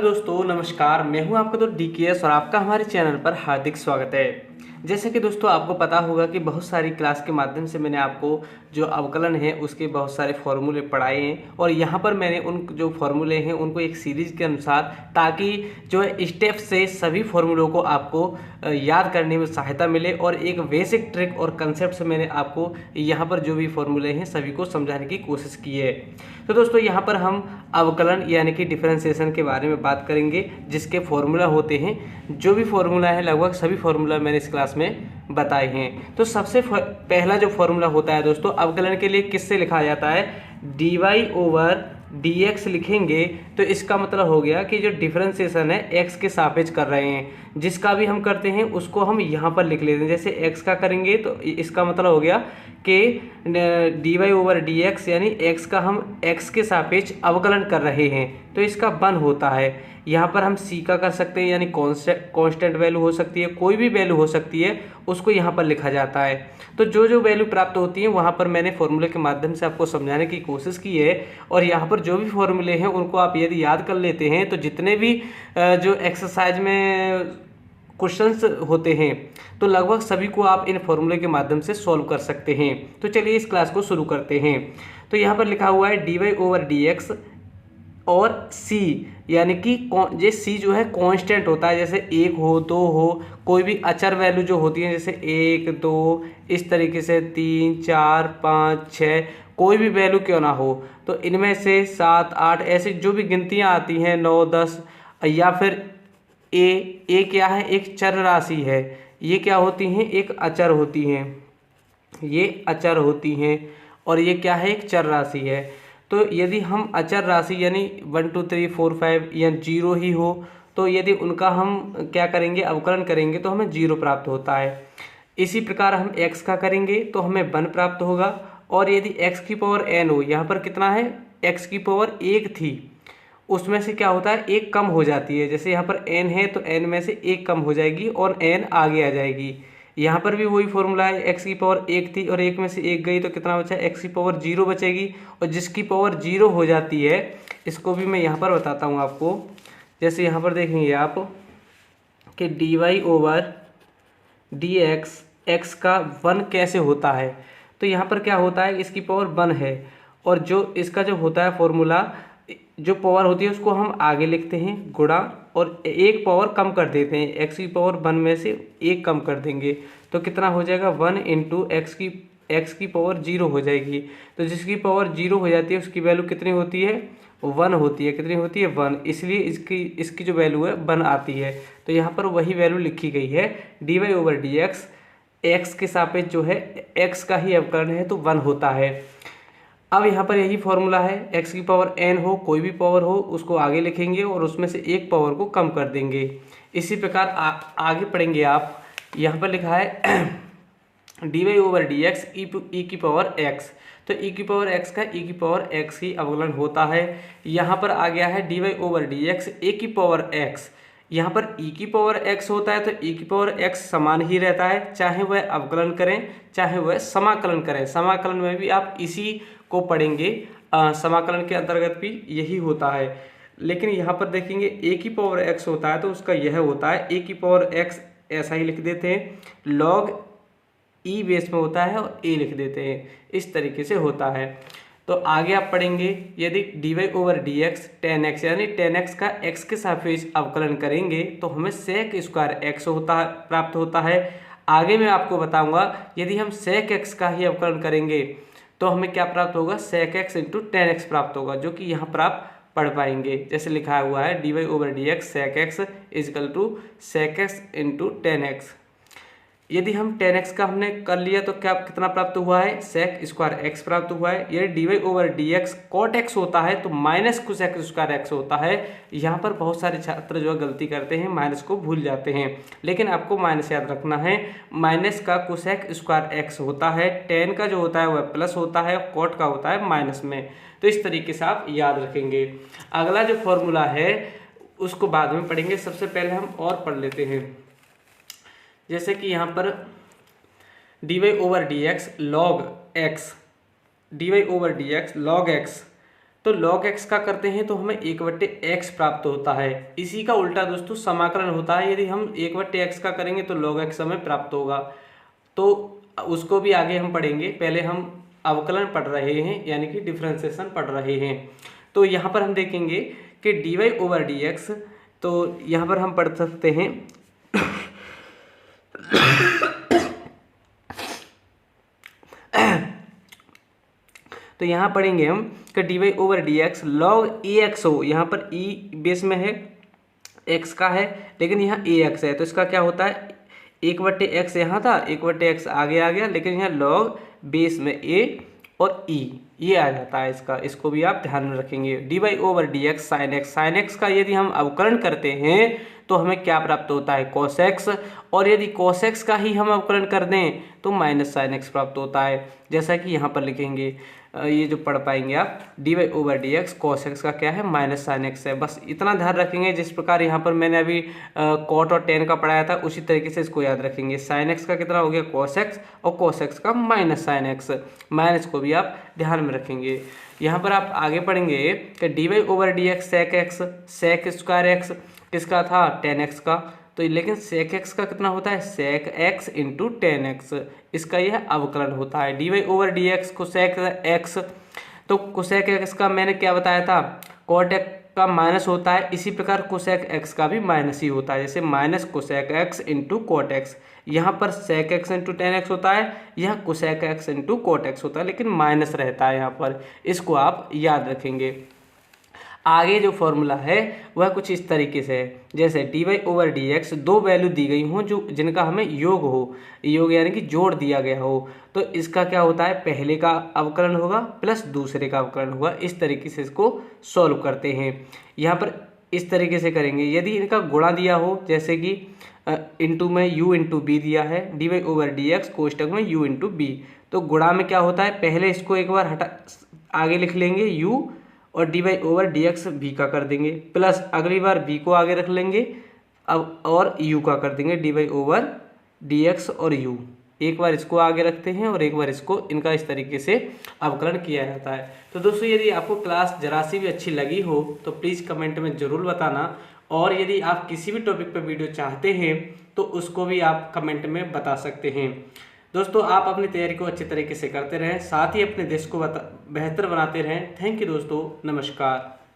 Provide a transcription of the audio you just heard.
दोस्तों नमस्कार, मैं हूं आपका दोस्त DKS और आपका हमारे चैनल पर हार्दिक स्वागत है। जैसे कि दोस्तों आपको पता होगा कि बहुत सारी क्लास के माध्यम से मैंने आपको जो अवकलन है उसके बहुत सारे फॉर्मूले पढ़ाए हैं और यहाँ पर मैंने उन जो फॉर्मूले हैं उनको एक सीरीज के अनुसार, ताकि जो है स्टेप से सभी फॉर्मूलों को आपको याद करने में सहायता मिले और एक बेसिक ट्रिक और कंसेप्ट से मैंने आपको यहाँ पर जो भी फॉर्मूले हैं सभी को समझाने की कोशिश की है। तो दोस्तों यहाँ पर हम अवकलन यानी कि डिफरेंशिएशन के बारे में बात करेंगे, जिसके फॉर्मूला होते हैं। जो भी फॉर्मूला है लगभग सभी फॉर्मूला मैंने इस क्लास में बताए हैं। तो सबसे पहला जो फॉर्मूला होता है दोस्तों अवकलन के लिए, किससे लिखा जाता है? dy/dx लिखेंगे तो इसका मतलब हो गया कि जो डिफरेंशिएशन है x के सापेक्ष कर रहे हैं। जिसका भी हम करते हैं उसको हम यहाँ पर लिख लेते हैं। जैसे x का करेंगे तो इसका मतलब हो गया कि dy/dx यानी x का हम x के सापेक्ष अवकलन कर रहे हैं, तो इसका वन होता है। यहाँ पर हम c का कर सकते हैं, यानी कांस्टेंट वैल्यू हो सकती है, कोई भी वैल्यू हो सकती है, उसको यहाँ पर लिखा जाता है। तो जो जो वैल्यू प्राप्त होती है वहाँ पर मैंने फॉर्मूले के माध्यम से आपको समझाने की कोशिश की है। और यहाँ पर जो भी फॉर्मूले हैं उनको आप यदि याद कर लेते हैं तो जितने भी जो एक्सरसाइज में क्वेश्चंस होते हैं तो लगभग सभी को आप इन फॉर्मूले के माध्यम से सॉल्व कर सकते हैं। तो चलिए इस क्लास को शुरू करते हैं। तो यहाँ पर लिखा हुआ है dy/dx और c, यानी कि ये c जो है कांस्टेंट होता है। जैसे 1 हो 2 हो, कोई भी अचर वैल्यू जो होती है, जैसे 1 2 इस तरीके से 3 4 5 6, कोई भी वैल्यू क्यों ना हो, तो इनमें से 7 8 ऐसे जो भी गिनतियाँ आती हैं 9 10, या फिर ए क्या है? एक चर राशि है। ये क्या होती हैं? एक अचर होती हैं, ये अचर होती हैं। और ये क्या है? एक चर राशि है। तो यदि हम अचर राशि यानी 1 2 3 4 5 या 0 ही हो, तो यदि उनका हम क्या करेंगे? अवकलन करेंगे तो हमें 0 प्राप्त होता है। इसी प्रकार हम x का करेंगे तो हमें 1 प्राप्त होगा। और यदि x की पावर n हो, यहाँ पर कितना है? x की पावर 1 थी, उसमें से क्या होता है? 1 कम हो जाती है। जैसे यहाँ पर n है तो n में से 1 कम हो जाएगी और n आगे आ जाएगी। यहाँ पर भी वही फॉर्मूला है, x की पावर 1 थी और 1 में से 1 गई तो कितना बचा? x की पावर 0 बचेगी। और जिसकी पावर 0 हो जाती है, इसको भी मैं यहाँ पर बताता हूँ आपको। जैसे यहाँ पर देखेंगे आप कि dy/dx x का 1 कैसे होता है। तो यहाँ पर क्या होता है? इसकी पावर 1 है और जो इसका जो होता है फॉर्मूला, जो पावर होती है उसको हम आगे लिखते हैं गुणा, और एक पावर कम कर देते हैं। x की पावर 1 में से 1 कम कर देंगे तो कितना हो जाएगा? 1 इंटू x की पावर 0 हो जाएगी। तो जिसकी पावर 0 हो जाती है उसकी वैल्यू कितनी होती है? 1 होती है। कितनी होती है? 1। इसलिए इसकी जो वैल्यू है 1 आती है। तो यहाँ पर वही वैल्यू लिखी गई है, dy/dx x के सापेक्ष जो है x का ही अवकलन है तो 1 होता है। अब यहाँ पर यही फॉर्मूला है, x की पावर n हो, कोई भी पावर हो, उसको आगे लिखेंगे और उसमें से एक पावर को कम कर देंगे। इसी प्रकार आगे पढ़ेंगे आप। यहाँ पर लिखा है dy/dx e की पावर x, तो e की पावर x का e की पावर x ही अवकलन होता है। यहाँ पर आ गया है dy/dx a की पावर x। यहाँ पर e की पावर x होता है तो e की पावर x समान ही रहता है, चाहे वह अवकलन करें चाहे वह समाकलन करें। समाकलन में भी आप इसी को पढ़ेंगे, समाकलन के अंतर्गत भी यही होता है। लेकिन यहाँ पर देखेंगे a की पावर x होता है तो उसका यह होता है a की पावर x, ऐसा ही लिख देते हैं। log e बेस में होता है और a लिख देते हैं, इस तरीके से होता है। तो आगे आप पढ़ेंगे यदि dy/dx tan x यानी tan x का x के सापेक्ष अवकलन करेंगे तो हमें sec स्क्वायर x प्राप्त होता है। आगे मैं आपको बताऊंगा यदि हम sec x का ही अवकलन करेंगे तो हमें क्या प्राप्त होगा? sec x into tan x प्राप्त होगा, जो कि यहाँ पर आप पढ़ पाएंगे। जैसे लिखा हुआ है dy/dx sec x is equal to sec x into tan x। यदि हम tan x का हमने कर लिया तो क्या कितना प्राप्त हुआ है? sec स्क्वायर x प्राप्त हुआ है। यदि dy/dx cot x होता है तो माइनस cosec स्क्वायर x होता है। यहाँ पर बहुत सारे छात्र जो गलती करते हैं माइनस को भूल जाते हैं, लेकिन आपको माइनस याद रखना है। माइनस का cosec स्क्वायर x होता है, tan का जो होता है वह प्लस होता है, cot का होता है माइनस में। तो इस तरीके से आप याद रखेंगे। अगला जो फॉर्मूला है उसको बाद में पढ़ेंगे, सबसे पहले हम और पढ़ लेते हैं। जैसे कि यहाँ पर dy/dx log x, dy/dx log x तो log x का करते हैं तो हमें 1/x प्राप्त होता है। इसी का उल्टा दोस्तों समाकलन होता है, यदि हम 1/x का करेंगे तो log x हमें प्राप्त होगा। तो उसको भी आगे हम पढ़ेंगे, पहले हम अवकलन पढ़ रहे हैं यानी कि डिफरेंशिएशन पढ़ रहे हैं। तो यहाँ पर हम देखेंगे कि dy/dx, तो यहाँ पर हम पढ़ सकते हैं तो यहाँ पढ़ेंगे हम कि dy/dx log ax हो, यहाँ पर e बेस में है, x का है, लेकिन यहाँ ax है, तो इसका क्या होता है 1/x यहाँ था, 1/x आगे आ गया, लेकिन यहाँ log बेस में a और e ये आ जाता है इसका, इसको भी आप ध्यान में रखेंगे। dy/dx sin x का यदि हम अवकलन करते हैं तो हमें क्या प्राप्त होता है cos x, और यदि cos x का ही हम अवकलन कर दें तो माइनस sin x प्राप्त होता है। जैसा कि यहाँ पर लिखेंगे, ये जो पढ़ पाएंगे आप, dy/dx cos x का क्या है माइनस sin x है। बस इतना ध्यान रखेंगे, जिस प्रकार यहाँ पर मैंने अभी cot और tan का पढ़ाया था उसी तरीके से इसको याद रखेंगे। sin x का कितना हो गया cos x, और cos x का माइनस sin x, माइनस को भी आप ध्यान में रखेंगे। यहाँ पर आप आगे पढ़ेंगे कि dy/dx sec स्क्वायर x किसका था tan x का, तो लेकिन sec x का कितना होता है sec x into tan x, इसका यह अवकलन होता है। dy/dx cosec x, तो cosec x का मैंने क्या बताया था cot x का माइनस होता है, इसी प्रकार cosec x का भी माइनस ही होता है, जैसे minus cosec x into cot x, यहाँ पर sec x into tan x होता है, यहाँ cosec x into cot x होता है, लेकिन माइनस रहता है यहाँ पर, इसको आप याद रखेंगे। आगे जो फॉर्मूला है वह कुछ इस तरीके से है, जैसे dy/dx दो वैल्यू दी गई हों जो जिनका हमें योग हो, योग यानी कि जोड़ दिया गया हो, तो इसका क्या होता है पहले का अवकलन होगा प्लस दूसरे का अवकलन होगा। इस तरीके से इसको सॉल्व करते हैं। यहाँ पर इस तरीके से करेंगे, यदि इनका गुणा दिया हो, जैसे कि इंटू में u इंटू बी दिया है, dy/dx कोष्टक में u इंटू बी, तो गुणा में क्या होता है पहले इसको एक बार हटा आगे लिख लेंगे u, और dy/dx v का कर देंगे, प्लस अगली बार v को आगे रख लेंगे अब और u का कर देंगे dy/dx और u, एक बार इसको आगे रखते हैं और एक बार इसको, इनका इस तरीके से अवकलन किया जाता है। तो दोस्तों यदि आपको क्लास जरा सी भी अच्छी लगी हो तो प्लीज़ कमेंट में ज़रूर बताना, और यदि आप किसी भी टॉपिक पर वीडियो चाहते हैं तो उसको भी आप कमेंट में बता सकते हैं। दोस्तों आप अपनी तैयारी को अच्छे तरीके से करते रहें, साथ ही अपने देश को बेहतर बनाते रहें। थैंक यू दोस्तों, नमस्कार।